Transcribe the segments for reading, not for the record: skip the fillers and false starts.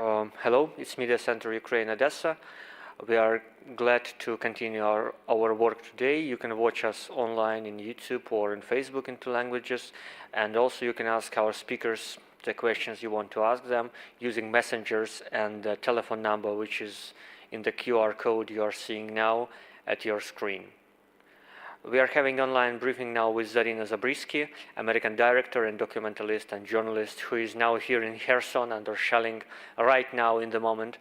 Hello, it's Media Center Ukraine, Odesa. We are glad to continue our work today. You can watch us online in YouTube or in Facebook in 2 languages, and also you can ask our speakers the questions you want to ask them using messengers and the telephone number which is in the QR code you are seeing now at your screen. We are having online briefing now with Zarina Zabrisky, American director and documentalist and journalist who is now here in Kherson under shelling right now in the moment.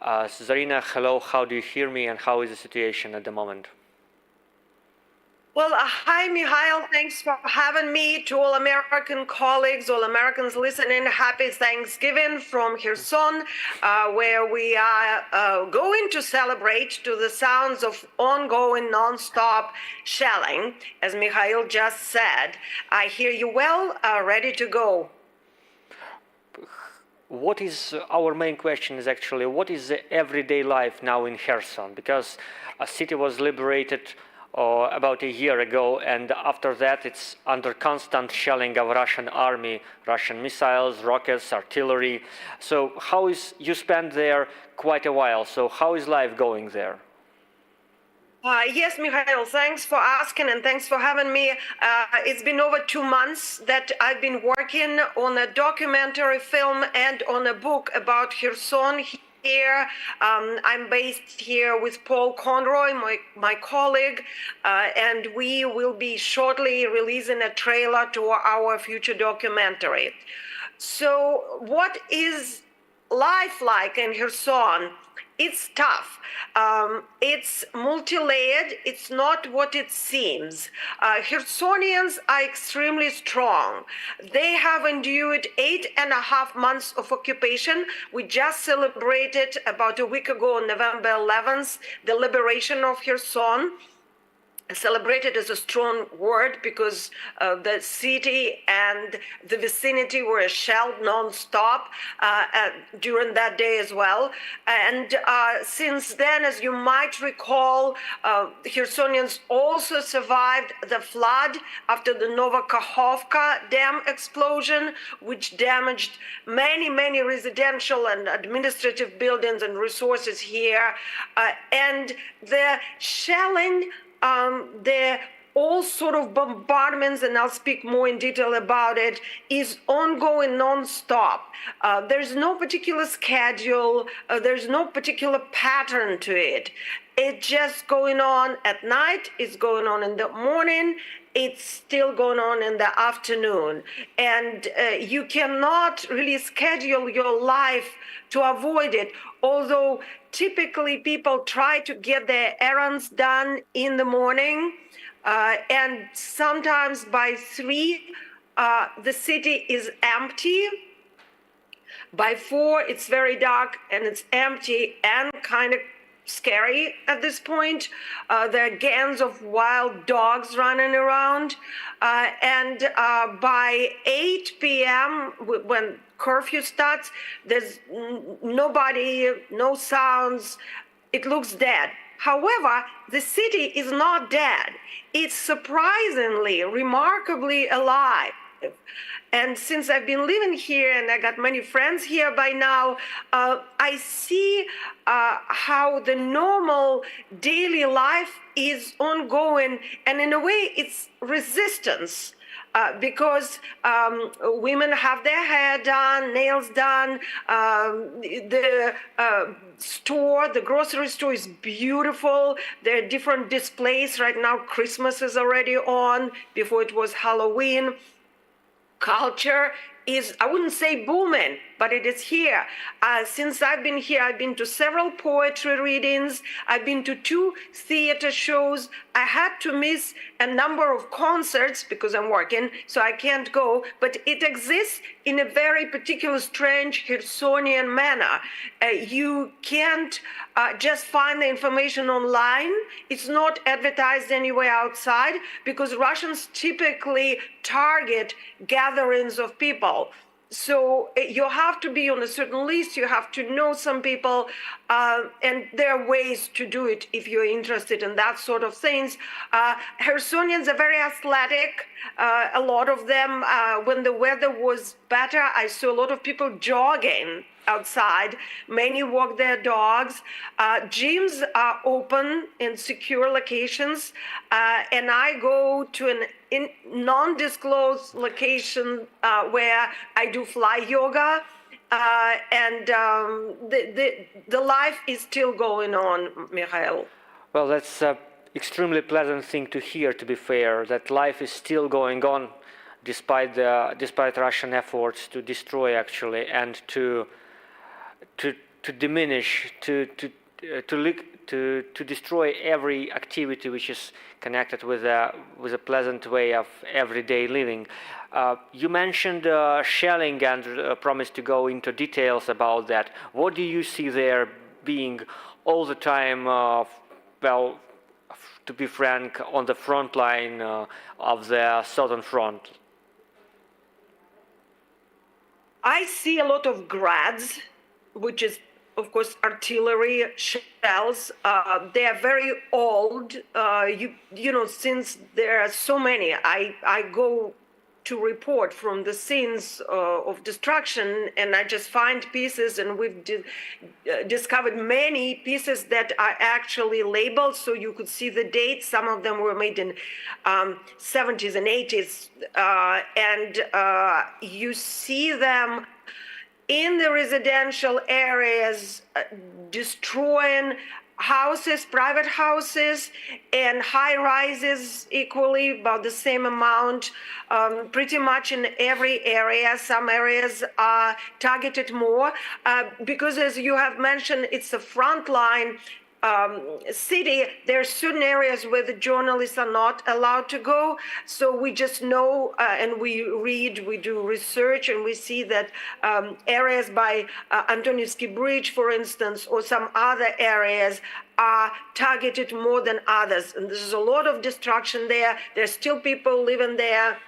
Zarina, hello, how do you hear me and how is the situation at the moment? Well, hi, Mikhail. Thanks for having me. To all American colleagues, all Americans listening, happy Thanksgiving from Kherson, where we are going to celebrate to the sounds of ongoing, non-stop shelling. As Mikhail just said, I hear you well, ready to go. What is our main question is actually, what is the everyday life now in Kherson? Because a city was liberated about a year ago, and after that it's under constant shelling of Russian army, Russian missiles, rockets, artillery. So how is, you spent there quite a while, so how is life going there? Yes, Mikhail, thanks for asking and thanks for having me. It's been over 2 months that I've been working on a documentary film and on a book about Kherson. Here. I'm based here with Paul Conroy, my colleague, and we will be shortly releasing a trailer to our future documentary. So what is life like in Kherson? It's tough. It's multi-layered. It's not what it seems. Khersonians are extremely strong. They have endured 8.5 months of occupation. We just celebrated about a week ago, on November 11th, the liberation of Kherson. Celebrated is a strong word because the city and the vicinity were shelled non-stop during that day as well. And since then, as you might recall, Khersonians also survived the flood after the Novokakhovka dam explosion, which damaged many residential and administrative buildings and resources here. And the shelling, all sort of bombardments, and I'll speak more in detail about it, is ongoing non-stop. There's no particular schedule, there's no particular pattern to it. It's just going on at night, it's going on in the morning, it's still going on in the afternoon. And you cannot really schedule your life to avoid it, although typically people try to get their errands done in the morning, and sometimes by 3, the city is empty. By 4, it's very dark and it's empty and kind of scary at this point. There are gangs of wild dogs running around, and by 8 p.m. when curfew starts, there's nobody, no sounds. It looks dead. However, the city is not dead. It's surprisingly, remarkably alive. And since I've been living here and I got many friends here by now, I see how the normal daily life is ongoing, and in a way it's resistance. Because women have their hair done, nails done. The store, the grocery store is beautiful. There are different displays. Right now, Christmas is already on. Before it was Halloween. Culture is, I wouldn't say booming, but it is here. Since I've been here, I've been to several poetry readings. I've been to 2 theater shows. I had to miss a number of concerts because I'm working, so I can't go, but it exists in a very particular, strange Khersonian manner. You can't just find the information online. It's not advertised anywhere outside because Russians typically target gatherings of people. So you have to be on a certain list, you have to know some people, and there are ways to do it if you're interested in that sort of things. Khersonians are very athletic. A lot of them, when the weather was better, I saw a lot of people jogging. outside. Many walk their dogs. Gyms are open in secure locations, and I go to an non-disclosed location where I do fly yoga. And the life is still going on, Mikhail. Well, that's an extremely pleasant thing to hear, to be fair, that life is still going on despite Russian efforts to destroy, actually, and to diminish, to destroy every activity which is connected with a pleasant way of everyday living. You mentioned shelling and promised to go into details about that. What do you see there being all the time, well, to be frank, on the front line of the southern front? I see a lot of grads, which is, of course, artillery shells. They are very old. You know, since there are so many, I go to report from the scenes of destruction, and I just find pieces, and we've discovered many pieces that are actually labeled, so you could see the dates. Some of them were made in 70s and 80s, and you see them in the residential areas, destroying houses, private houses, and high rises equally, about the same amount, pretty much in every area. Some areas are targeted more because, as you have mentioned, it's a frontline city. There are certain areas where the journalists are not allowed to go. So we just know, and we read, we do research, and we see that areas by Antonievsky Bridge, for instance, or some other areas are targeted more than others. And there's a lot of destruction there. There's still people living there,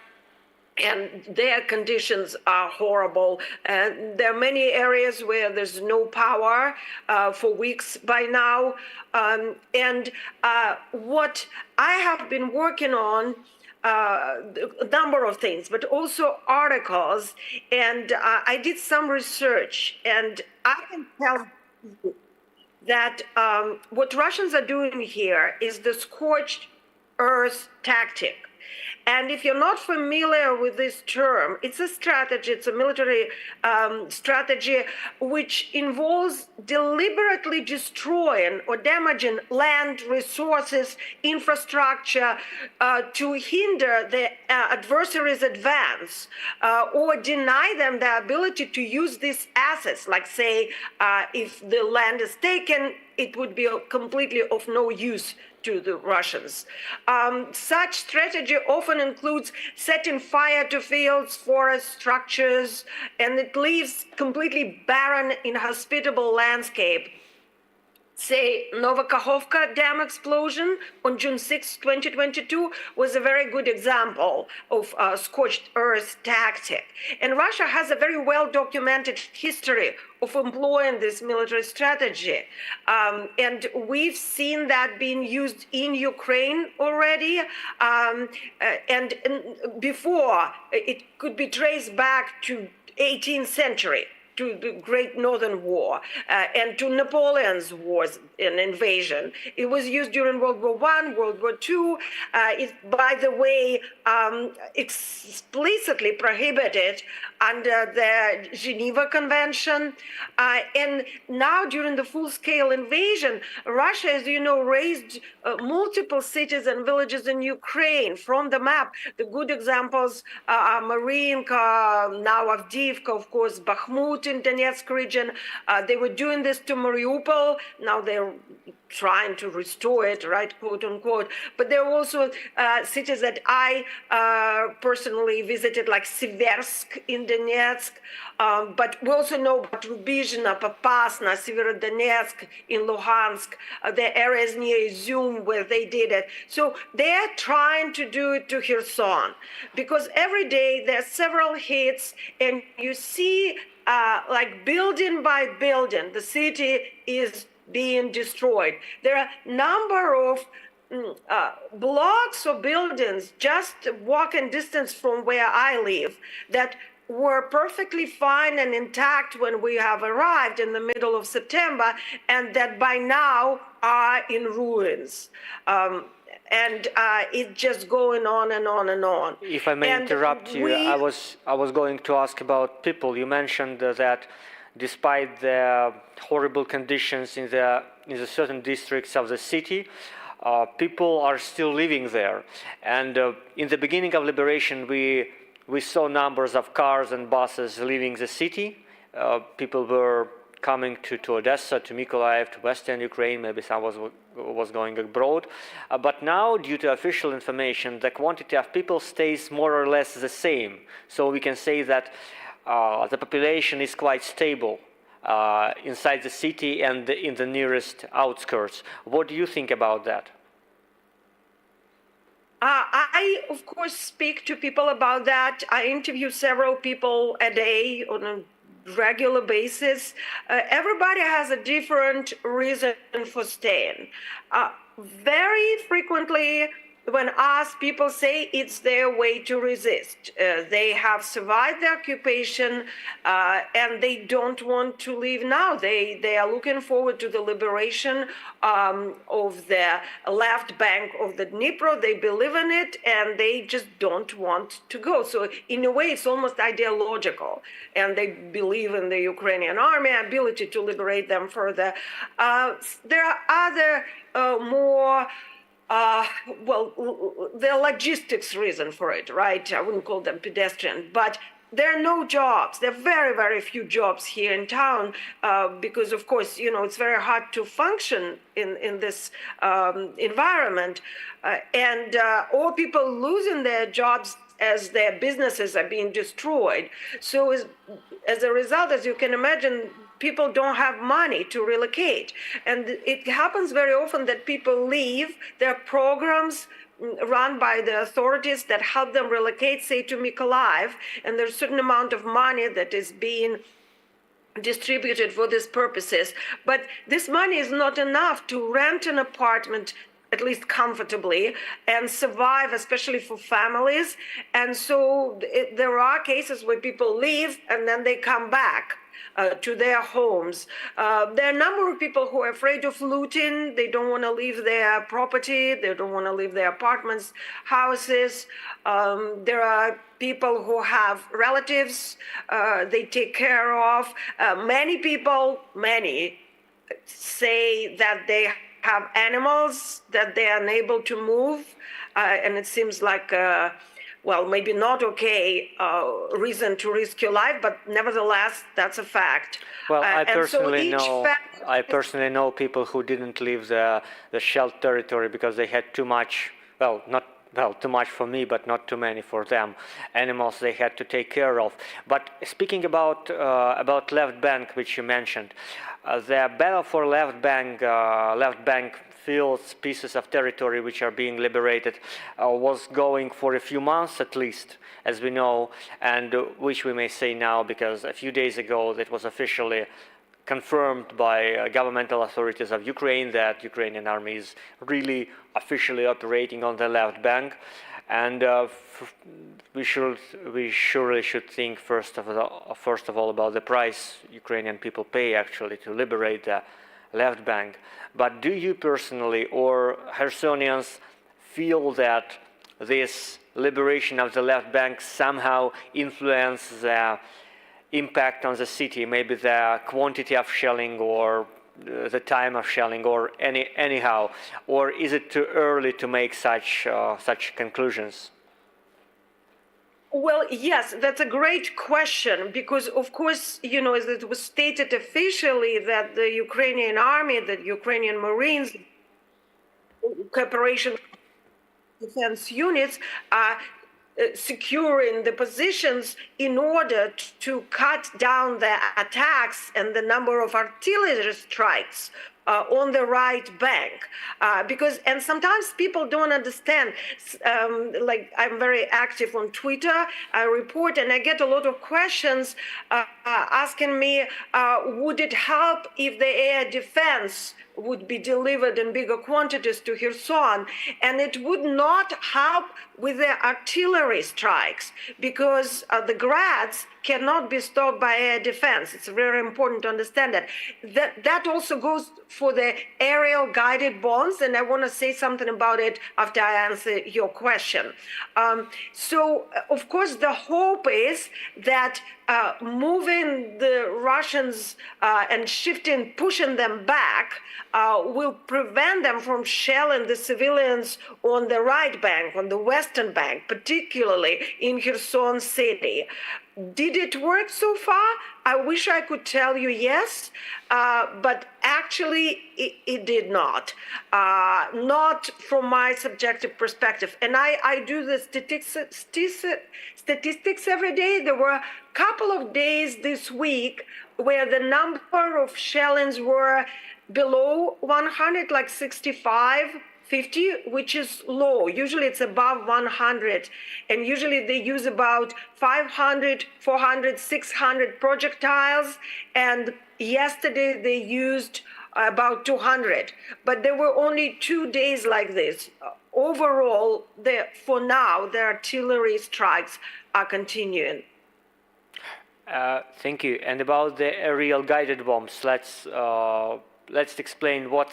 and their conditions are horrible. And there are many areas where there's no power for weeks by now. And what I have been working on, a number of things, but also articles, and I did some research, and I can tell you that what Russians are doing here is the scorched earth tactic. And if you're not familiar with this term, it's a strategy, it's a military strategy which involves deliberately destroying or damaging land, resources, infrastructure to hinder the adversary's advance or deny them the ability to use these assets. Like, say, if the land is taken, it would be completely of no use to the Russians. Such strategy often includes setting fire to fields, forests, structures, and it leaves completely barren, inhospitable landscape. Say, Novokakhovka dam explosion on June 6, 2022 was a very good example of scorched earth tactic. And Russia has a very well-documented history of employing this military strategy. And we've seen that being used in Ukraine already. And before, it could be traced back to 18th century, to the Great Northern War, and to Napoleon's wars and invasion. It was used during World War I, World War II. It, by the way, explicitly prohibited under the Geneva Convention. And now, during the full-scale invasion, Russia, as you know, razed multiple cities and villages in Ukraine from the map. The good examples are Marinka, now Avdiivka, of course, Bakhmut in Donetsk region. They were doing this to Mariupol. Now they're trying to restore it, right, quote unquote. But there are also cities that I personally visited, like Siversk in Donetsk. But we also know about Rubizhna, Popasna, Severodonetsk in Luhansk, the areas near Izum where they did it. So they're trying to do it to Kherson, because every day there are several hits, and you see like building by building, the city is being destroyed. There are a number of blocks or buildings just walking distance from where I live that were perfectly fine and intact when we have arrived in the middle of September, and that by now are in ruins. It's just going on and on and on. If I may And interrupt you, I was going to ask about people. You mentioned that despite the horrible conditions in the certain districts of the city, people are still living there. And in the beginning of liberation, we saw numbers of cars and buses leaving the city. People were coming to Odessa, to Mykolaiv, to Western Ukraine, maybe some was going abroad. But now, due to official information, the quantity of people stays more or less the same. So we can say that the population is quite stable inside the city and in the nearest outskirts. What do you think about that? I, of course, speak to people about that. I interview several people a day on a regular basis. Everybody has a different reason for staying. Very frequently, when asked, people say it's their way to resist. They have survived the occupation and they don't want to leave now. They are looking forward to the liberation of the left bank of the Dnipro. They believe in it and they just don't want to go. So in a way, it's almost ideological. And they believe in the Ukrainian army ability to liberate them further. There are other more the logistics reason for it, right? I wouldn't call them pedestrian, but there are no jobs. There are very, very few jobs here in town because, of course, it's very hard to function in this environment. Or people losing their jobs as their businesses are being destroyed. So as a result, as you can imagine, people don't have money to relocate. And it happens very often that people leave. There are programs run by the authorities that help them relocate, say, to Mykolaiv, and there's a certain amount of money that is being distributed for these purposes. But this money is not enough to rent an apartment at least comfortably and survive, especially for families. And so there are cases where people leave and then they come back to their homes. There are a number of people who are afraid of looting. They don't want to leave their property. They don't want to leave their apartments, houses. There are people who have relatives they take care of. Many people say that they have animals that they are unable to move. And it seems like maybe not okay reason to risk your life, but nevertheless, that's a fact. Well, I personally know people who didn't leave the shelled territory because they had too much, too much for me, but not too many for them. Animals they had to take care of. But speaking about left bank, which you mentioned, the battle for left bank fields, pieces of territory which are being liberated, was going for a few months at least, as we know, and which we may say now because a few days ago that was officially confirmed by governmental authorities of Ukraine that Ukrainian army is really officially operating on the left bank. And we surely should think first of all about the price Ukrainian people pay actually to liberate the left bank. But do you personally or Khersonians feel that this liberation of the left bank somehow influences the impact on the city, maybe the quantity of shelling or the time of shelling or anyhow, or is it too early to make such conclusions? Well, yes, that's a great question because, of course, as it was stated officially that the Ukrainian army, the Ukrainian Marines, cooperation defense units are securing the positions in order to cut down the attacks and the number of artillery strikes on the right bank, and sometimes people don't understand. I'm very active on Twitter. I report and I get a lot of questions asking me, would it help if the air defense would be delivered in bigger quantities to Kherson? And it would not help with the artillery strikes because the Grads cannot be stopped by air defense. It's very important to understand that. That also goes for the aerial guided bombs, and I want to say something about it after I answer your question. Of course, the hope is that moving the Russians and pushing them back will prevent them from shelling the civilians on the right bank, on the western bank, particularly in Kherson city. Did it work so far? I wish I could tell you yes, but actually it did not. Not from my subjective perspective. And I do the statistics every day. There were a couple of days this week where the number of shellings were below 100, like 65, 50, which is low. Usually it's above 100, and usually they use about 500, 400, 600 projectiles, and yesterday they used about 200. But there were only 2 days like this. Overall, for now, the artillery strikes are continuing. Thank you. And about the aerial guided bombs, let's explain what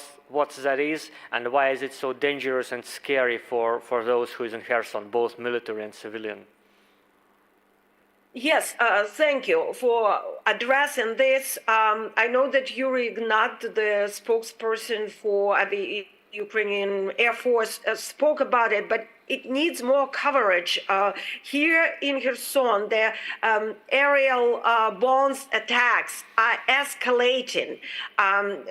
that is and why is it so dangerous and scary for those who is in Kherson, both military and civilian. Yes, thank you for addressing this. I know that Yuri Ignat, the spokesperson for the Ukrainian Air Force, spoke about it, but it needs more coverage. Here in Kherson, the aerial bombs attacks are escalating.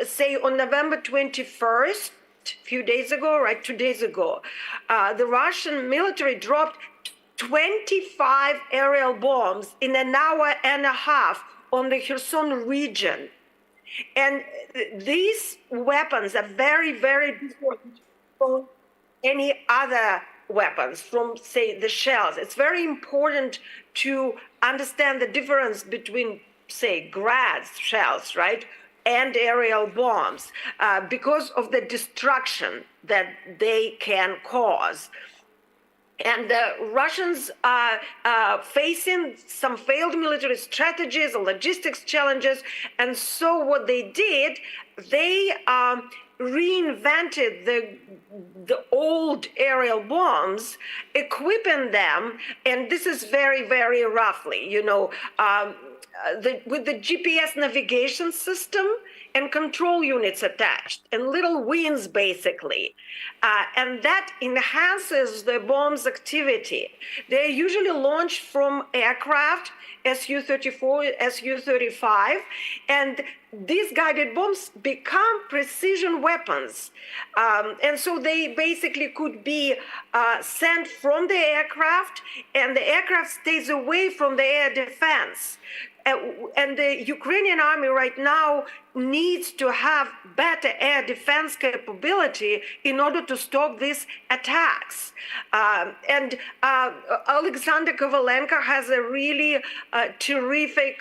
Say on November 21st, a few days ago, right, 2 days ago, the Russian military dropped 25 aerial bombs in an hour and a half on the Kherson region. And these weapons are very, very different from any other weapons, from, say, the shells. It's very important to understand the difference between, say, Grad shells, right, and aerial bombs, because of the destruction that they can cause. And the Russians are facing some failed military strategies, logistics challenges. And so what they did, they reinvented the old aerial bombs, equipping them, and this is very, very roughly, with the GPS navigation system and control units attached, and little wings basically. And that enhances the bomb's activity. They're usually launched from aircraft, Su-34, Su-35, and these guided bombs become precision weapons. And so they basically could be sent from the aircraft, and the aircraft stays away from the air defense. And the Ukrainian army right now needs to have better air defense capability in order to stop these attacks. And Alexander Kovalenko has a really terrific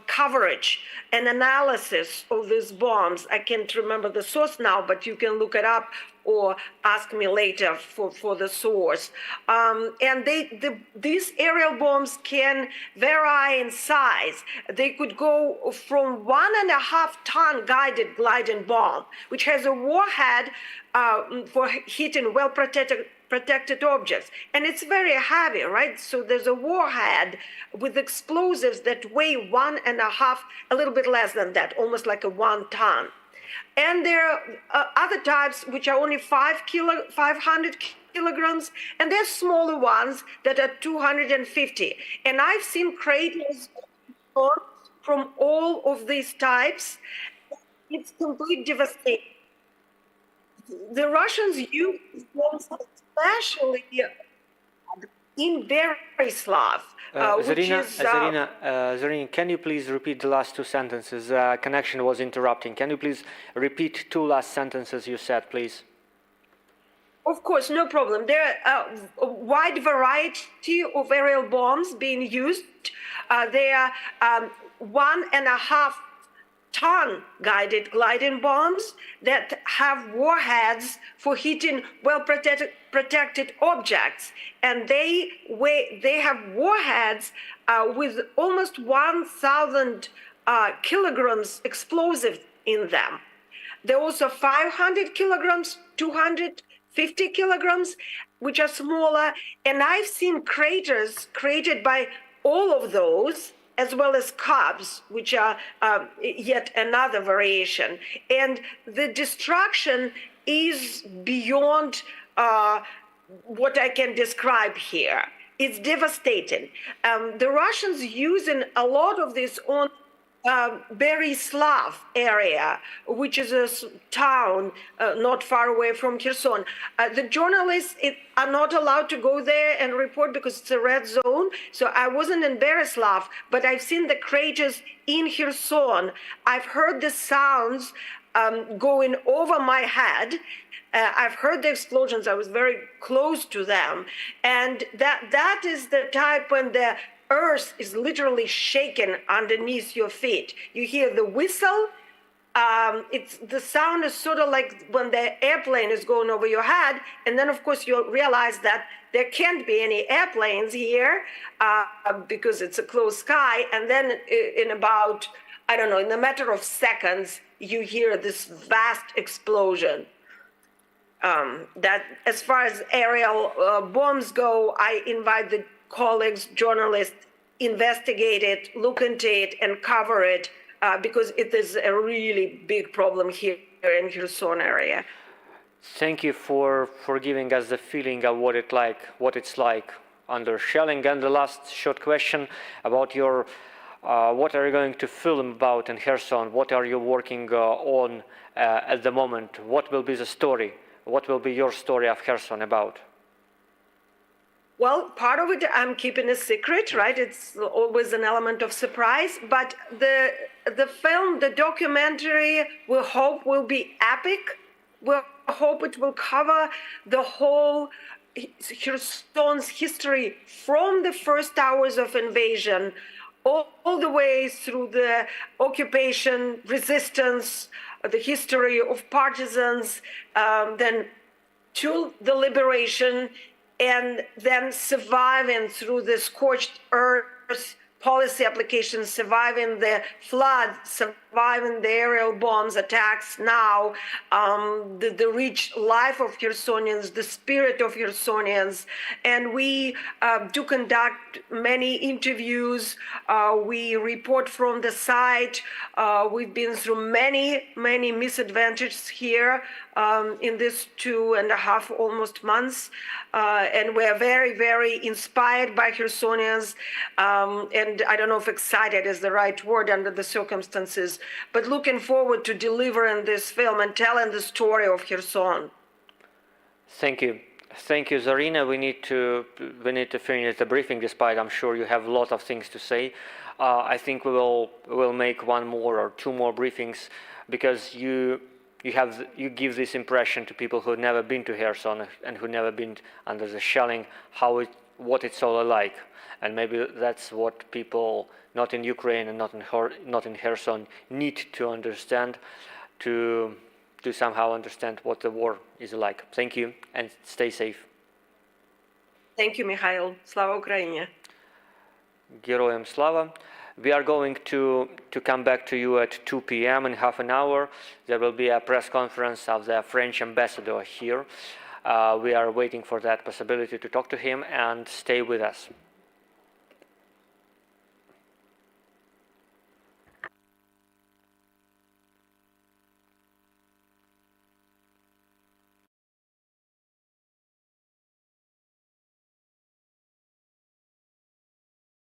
coverage and analysis of these bombs. I can't remember the source now, but you can look it up or ask me later for the source. And these aerial bombs can vary in size. They could go from 1.5 ton guided gliding bomb, which has a warhead for hitting well-protected objects. And it's very heavy, right? So there's a warhead with explosives that weigh 1.5, a little bit less than that, almost like a 1 ton. And there are other types which are only 500 kilograms, and there's smaller ones that are 250. And I've seen craters from all of these types. It's complete devastation. The Russians use bombs especially in Berislav, Zarina, can you please repeat the last 2 sentences? Connection was interrupting. Can you please repeat 2 last sentences you said, please? Of course, no problem. There are a wide variety of aerial bombs being used. They are 1.5 ton guided gliding bombs that have warheads for hitting well protected objects. And they have warheads with almost 1,000 kilograms explosive in them. There are also 500 kilograms, 250 kilograms, which are smaller. And I've seen craters created by all of those, as well as cubs, which are yet another variation. And the destruction is beyond what I can describe here. It's devastating. The Russians using a lot of this on Berislav area, which is a town not far away from Kherson. The journalists are not allowed to go there and report because it's a red zone. So I wasn't in Berislav, but I've seen the craters in Kherson. I've heard the sounds going over my head. I've heard the explosions. I was very close to them. And that is the type when the earth is literally shaken underneath your feet. You hear the whistle. The sound is sort of like when the airplane is going over your head. And then, of course, you realize that there can't be any airplanes here because it's a closed sky. And then in about, I don't know, in a matter of seconds, you hear this vast explosion. That as far as aerial bombs go, I invite the colleagues, journalists, investigate it, look into it, and cover it because it is a really big problem here in Kherson area. Thank you for giving us the feeling of what it's like under shelling. And the last short question about your, what are you going to film about in Kherson? What are you working on at the moment? What will be the story? What will be your story of Kherson about? Well, part of it I'm keeping a secret, right? It's always an element of surprise. But the film, the documentary, we hope will be epic. We hope it will cover the whole Kherson's history from the first hours of invasion all the way through the occupation, resistance, the history of partisans, then to the liberation, and then surviving through the scorched earth policy applications, surviving the flood, surviving the aerial bombs attacks now, the rich life of Khersonians, the spirit of Khersonians. And we do conduct many interviews. We report from the site. We've been through many misadventures here in this 2.5 almost months. And we're very inspired by Khersonians. And I don't know if excited is the right word under the circumstances, but looking forward to delivering this film and telling the story of Kherson. Thank you, Zarina. We need to finish the briefing. Despite I'm sure you have a lot of things to say, I think we'll make one more or two more briefings because you give this impression to people who've never been to Kherson and who never been under the shelling, what it's all like. And maybe that's what people not in Ukraine and not in Kherson need to understand to somehow understand what the war is like. Thank you and stay safe. Thank you, Mikhail. Slava Ukraini. Героям слава. We are going to come back to you at 2 p.m. in half an hour. There will be a press conference of the French ambassador here. We are waiting for that possibility to talk to him, and stay with us.